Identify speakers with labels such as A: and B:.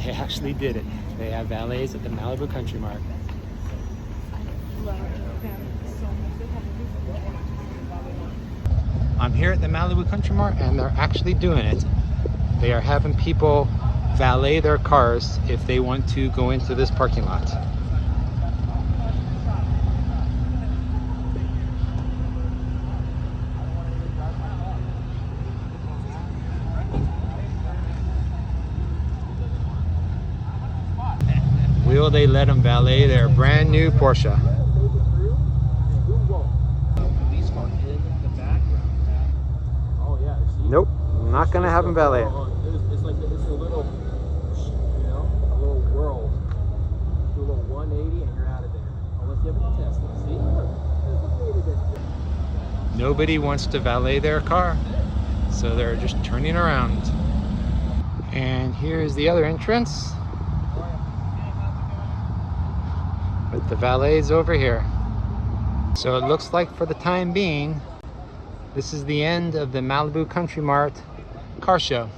A: They actually did it. They have valets at the Malibu Country Mart. I'm here at the Malibu Country Mart and they're actually doing it. They are having people valet their cars if they want to go into this parking lot. Will they let them valet their brand new Porsche? Nope, I'm not gonna have them valet.
B: It's like it's a little, you know, a little whirl. Do a little 180 and you're out of there. Unless you have a Tesla. See?
A: Nobody wants to valet their car, so they're just turning around. And here's the other entrance. But the valet's over here. So it looks like for the time being, this is the end of the Malibu Country Mart car show.